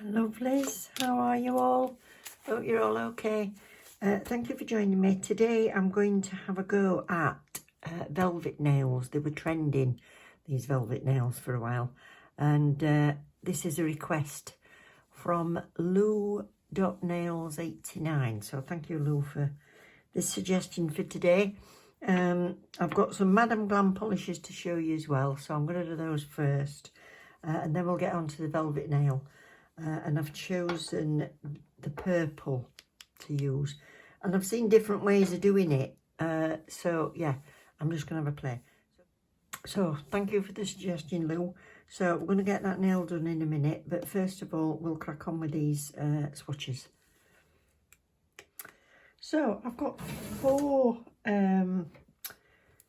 Lovelies, how are you all? Hope you're all okay. Thank you for joining me. Today I'm going to have a go at velvet nails. They were trending, these velvet nails, for a while. And this is a request from Lou.nails89. So thank you, Lou, for this suggestion for today. I've got some Madam Glam polishes to show you as well. So I'm going to do those first. And then we'll get on to the velvet nail. And I've chosen the purple to use, and I've seen different ways of doing it, so yeah, I'm just gonna have a play. So thank you for the suggestion, Lou. So we're going to get that nail done in a minute, but first of all we'll crack on with these swatches. So I've got 4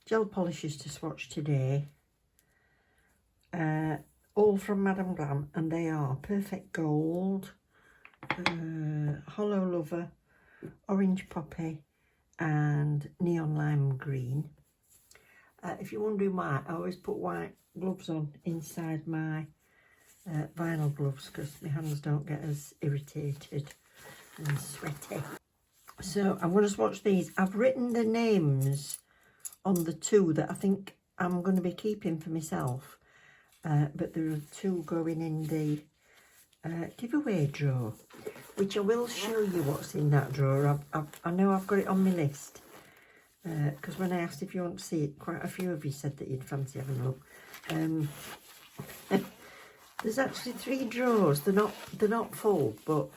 gel polishes to swatch today, all from Madam Glam, and they are Perfect Gold, Hollow Lover, Orange Poppy and Neon Lime Green. If you're wondering why, I always put white gloves on inside my vinyl gloves because my hands don't get as irritated and sweaty. So I'm going to swatch these. I've written the names on the 2 that I think I'm going to be keeping for myself. But there are 2 going in the giveaway drawer, which I will show you what's in that drawer. I know I've got it on my list, because when I asked if you want to see it, quite a few of you said that you'd fancy having a look. There's actually 3 drawers. They're not full, but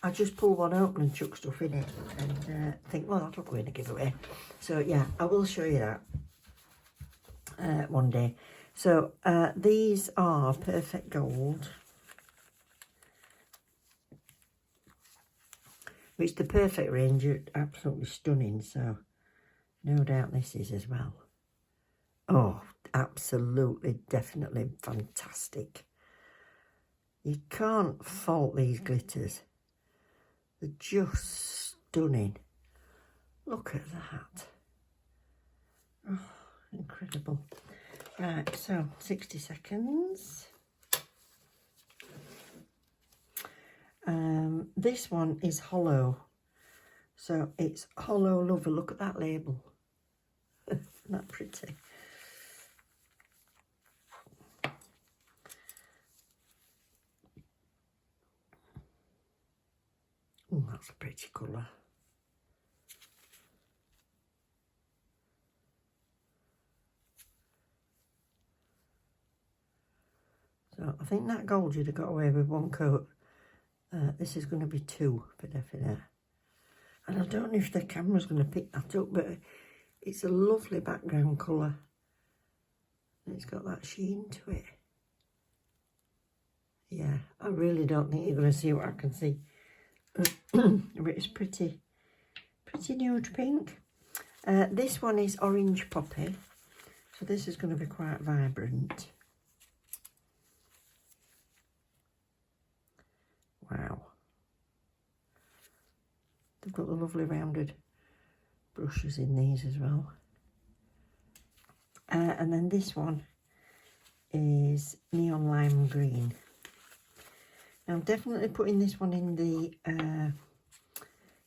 I just pull one open and chuck stuff in it and think, well, that'll go in a giveaway. So yeah, I will show you that one day. So these are Perfect Gold, which the Perfect range are absolutely stunning, so no doubt this is as well. Oh, absolutely, definitely fantastic. You can't fault these glitters. They're just stunning. Look at that. Oh, incredible. Right, so 60 seconds. This one is hollow. So it's Hollow Lover. Look at that label. Isn't that pretty? Oh, that's a pretty colour. So I think that gold you'd have got away with 1 coat. This is going to be 2 for definite. And I don't know if the camera's going to pick that up, but it's a lovely background colour. And it's got that sheen to it. Yeah, I really don't think you're going to see what I can see. But it's pretty nude pink. This one is Orange Poppy. So this is going to be quite vibrant. Wow. They've got the lovely rounded brushes in these as well. And then this one is Neon Lime Green. Now I'm definitely putting this one in the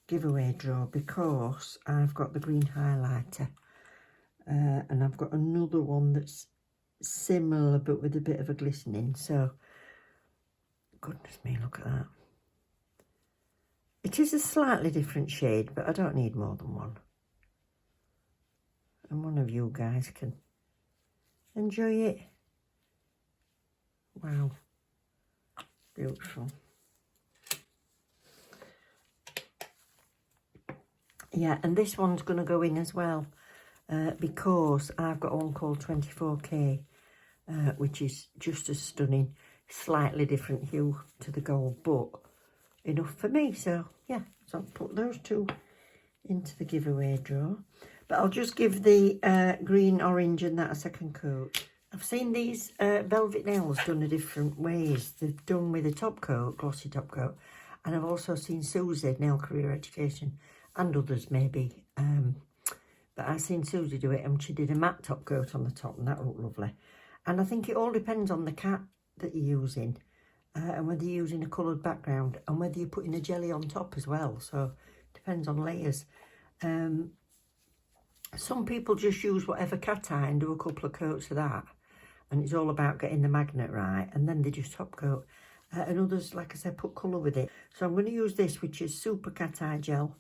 giveaway drawer because I've got the green highlighter. And I've got another one that's similar but with a bit of a glistening. So, goodness me, look at that. It is a slightly different shade, but I don't need more than one. And one of you guys can enjoy it. Wow. Beautiful. Yeah, and this one's going to go in as well because I've got one called 24K, which is just as stunning. Slightly different hue to the gold, but enough for me. So yeah, so I'll put those 2 into the giveaway drawer. But I'll just give the green, orange and that a second coat. I've seen these velvet nails done in different ways. They've done with a top coat, glossy top coat, and I've also seen Susie, Nail Career Education, and others maybe. But I've seen Susie do it, and she did a matte top coat on the top, and that looked lovely. And I think it all depends on the cat that you're using. and whether you're using a coloured background and whether you're putting a jelly on top as well. So depends on layers. Some people just use whatever cat eye and do a couple of coats of that, and it's all about getting the magnet right, and then they just top coat. And others, like I said, put colour with it. So I'm going to use this, which is Super Cat Eye Gel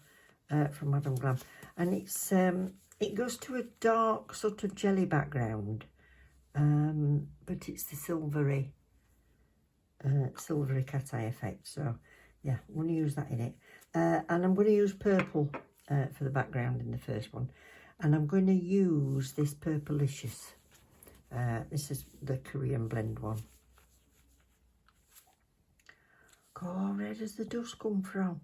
from Madam Glam, and it goes to a dark sort of jelly background, but it's the silvery cat eye effect. So yeah, I'm going to use that in it, and I'm going to use purple for the background in the first one, and I'm going to use this Purplicious. This is the Korean blend one. God, where does the dust come from?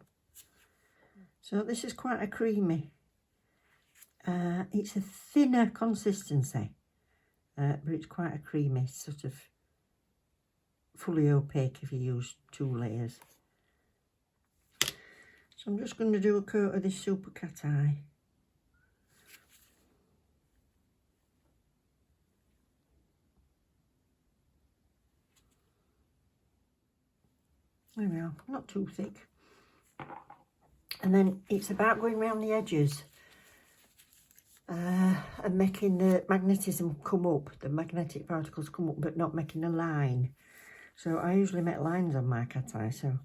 So this is quite a creamy. It's a thinner consistency, but it's quite a creamy, sort of fully opaque if you use 2 layers. So I'm just going to do a coat of this Super Cat Eye. There we are, not too thick. And then it's about going around the edges and making the magnetism come up, the magnetic particles come up, but not making a line. So I usually make lines on my cat eye, so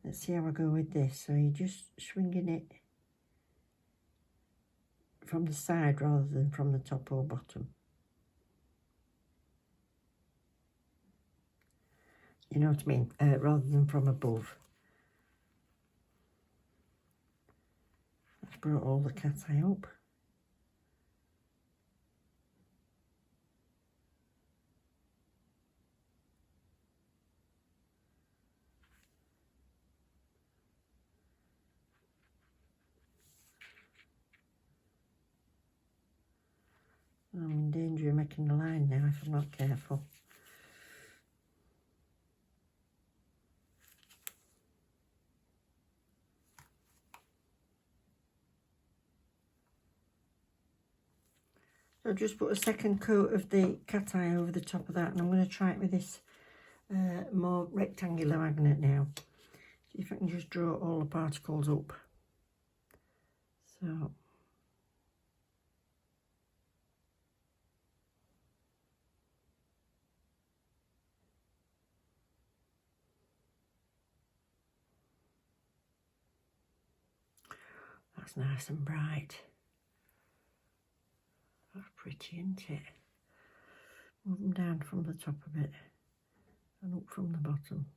let's see how I go with this. So you're just swinging it from the side rather than from the top or bottom. You know what I mean? Rather than from above. That's brought all the cat eye up. I'm in danger of making a line now if I'm not careful. So I've just put a second coat of the cat eye over the top of that, and I'm going to try it with this more rectangular magnet now. See if I can just draw all the particles up. So that's nice and bright. That's pretty, isn't it? Move them down from the top a bit and up from the bottom.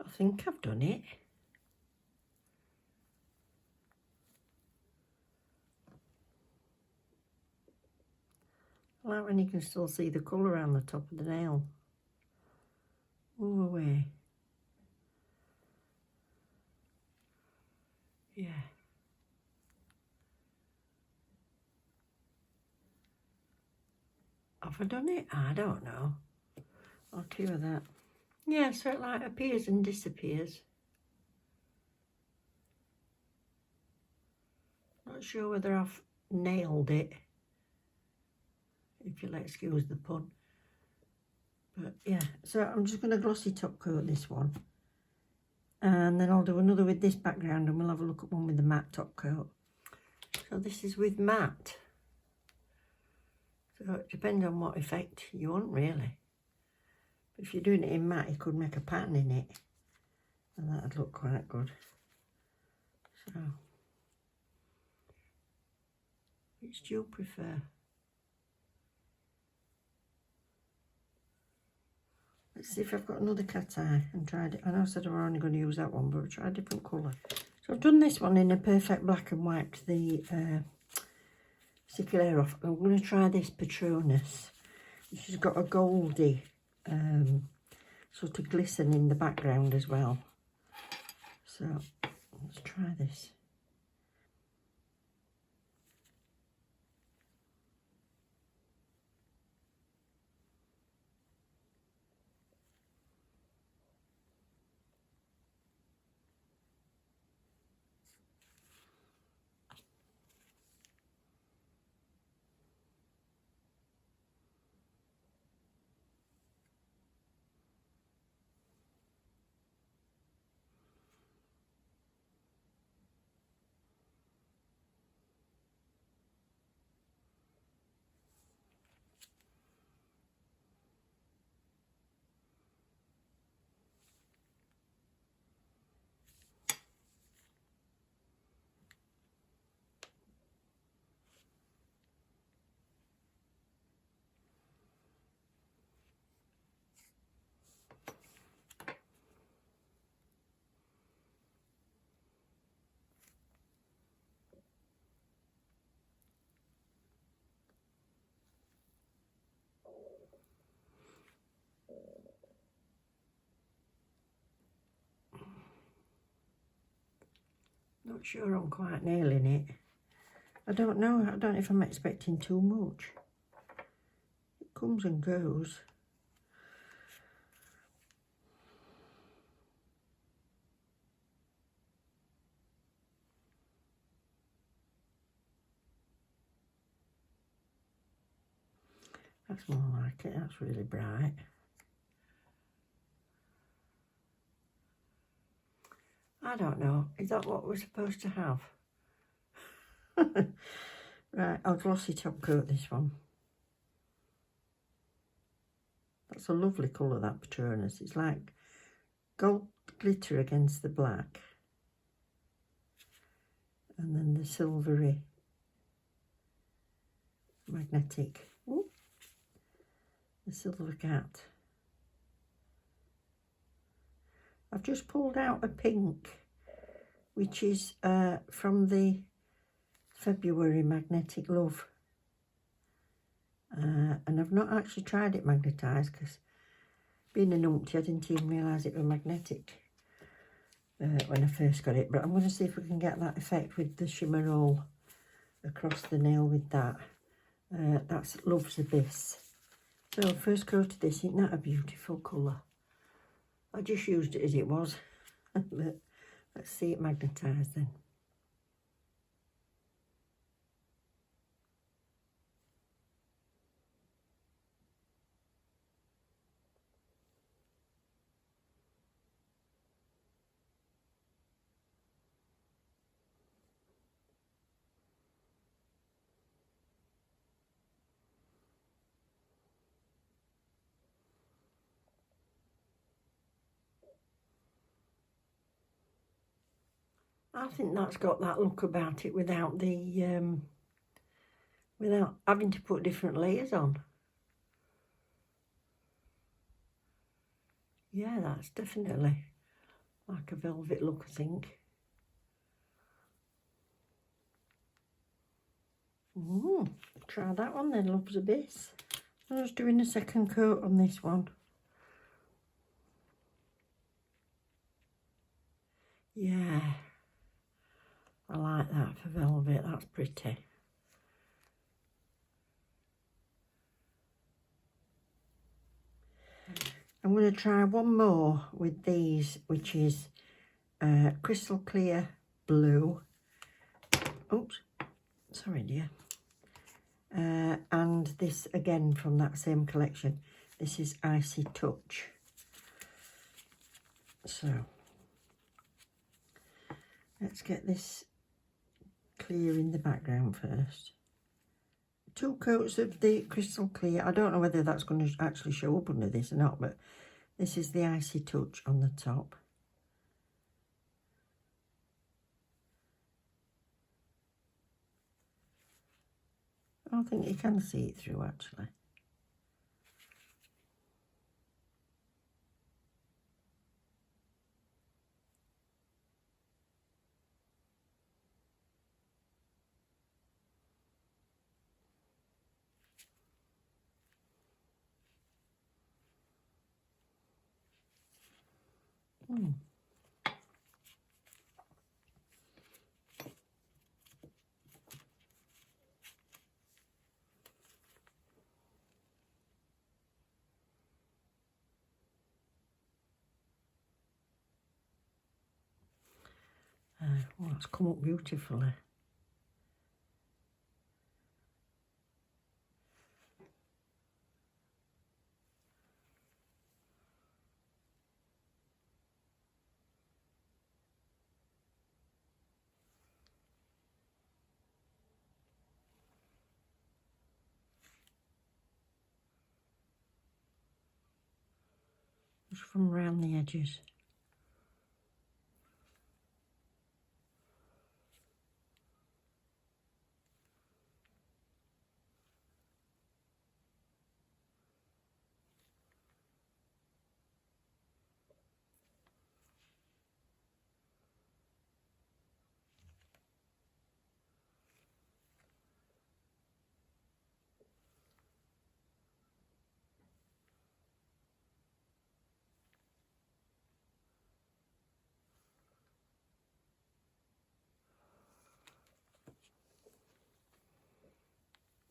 I think I've done it. I like when you can still see the colour around the top of the nail. All the way. Yeah. Have I done it? I don't know. I'll clear that. Yeah, so it like appears and disappears. Not sure whether I've nailed it, if you'll excuse the pun. But yeah, so I'm just going to glossy top coat this one. And then I'll do another with this background, and we'll have a look at one with the matte top coat. So this is with matte. So it depends on what effect you want, really. If you're doing it in matte, you could make a pattern in it, and that'd look quite good. So Which do you prefer? Let's see if I've got another cat eye and tried it. I know I said I was only going to use that one, but I'll try a different colour. So I've done this one in a perfect black and wiped the sticky layer off. I'm going to try this Patronus, which has got a goldy sort of glisten in the background as well. So let's try this. Not sure I'm quite nailing it. I don't know. I don't know if I'm expecting too much. It comes and goes. That's more like it. That's really bright. I don't know. Is that what we're supposed to have? Right, I'll glossy top coat this one. That's a lovely colour, that Patronus. It's like gold glitter against the black. And then the silvery magnetic. Ooh, the silver cat. I've just pulled out a pink, which is from the February Magnetic Love. And I've not actually tried it magnetised because being a numpty, I didn't even realise it was magnetic when I first got it. But I'm going to see if we can get that effect with the shimmer all across the nail with that. That's Love's Abyss. So first coat of this, isn't that a beautiful colour? I just used it as it was. But let's see it magnetised then. I think that's got that look about it without the without having to put different layers on. Yeah, that's definitely like a velvet look, I think. Try that one then, Love's Abyss. I'm just doing a second coat on this one. Yeah, I like that for velvet, that's pretty. I'm going to try one more with these, which is Crystal Clear Blue. Oops, sorry dear. And this again from that same collection. This is Icy Touch. So let's get this clear in the background first. 2 coats of the Crystal Clear. I don't know whether that's going to actually show up under this or not, but this is the Icy Touch on the top. I think you can see it through actually. Well, it's come up beautifully. Just from around the edges.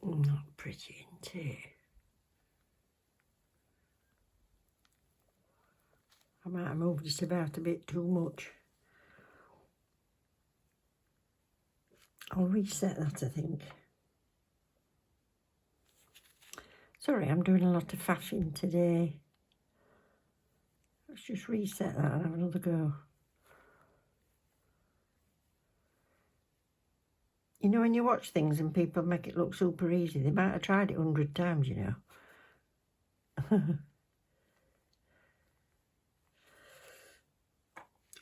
Not pretty, isn't it? I might have moved it about a bit too much. I'll reset that, I think. Sorry, I'm doing a lot of faffing today. Let's just reset that and have another go. You know, when you watch things and people make it look super easy, they might have tried it 100 times, you know.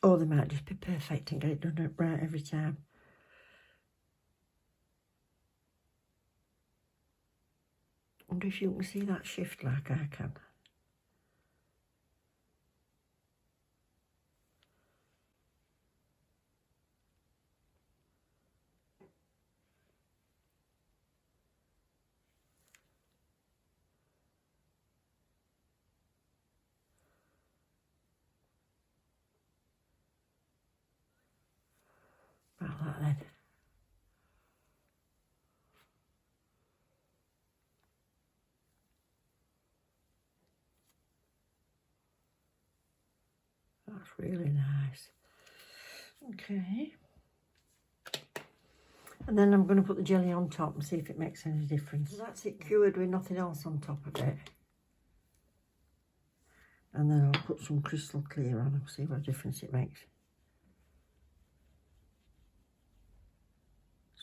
Or they might just be perfect and get it done right every time. I wonder if you can see that shift like I can. About that then. That's really nice. Okay. And then I'm going to put the jelly on top and see if it makes any difference. So that's it cured with nothing else on top of it. And then I'll put some crystal clear on and see what difference it makes.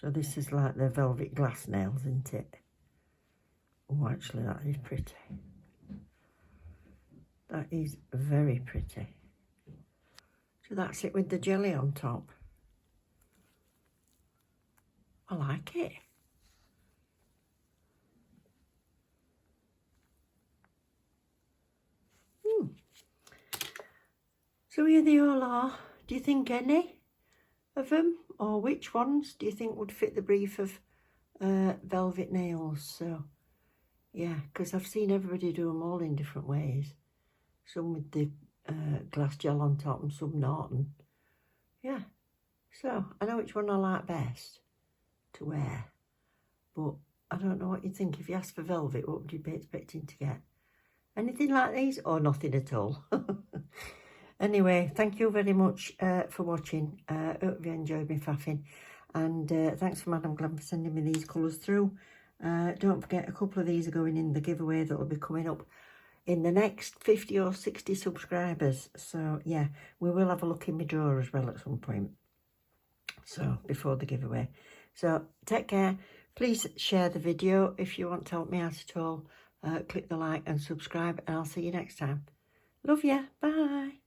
So this is like the velvet glass nails, isn't it? Oh, actually that is pretty. That is very pretty. So that's it with the jelly on top. I like it. So here they all are. Do you think any of them, or which ones do you think would fit the brief of velvet nails? So yeah, because I've seen everybody do them all in different ways. Some with the glass gel on top and some not. And yeah, so I know which one I like best to wear, but I don't know what you'd think. If you asked for velvet, what would you be expecting to get? Anything like these or nothing at all? Anyway, thank you very much for watching. Hope you enjoyed me faffing. And thanks for Madam Glam for sending me these colours through. Don't forget, a couple of these are going in the giveaway that will be coming up in the next 50 or 60 subscribers. So, yeah, we will have a look in my drawer as well at some point. So, before the giveaway. So, take care. Please share the video if you want to help me out at all. Click the like and subscribe, and I'll see you next time. Love ya. Bye.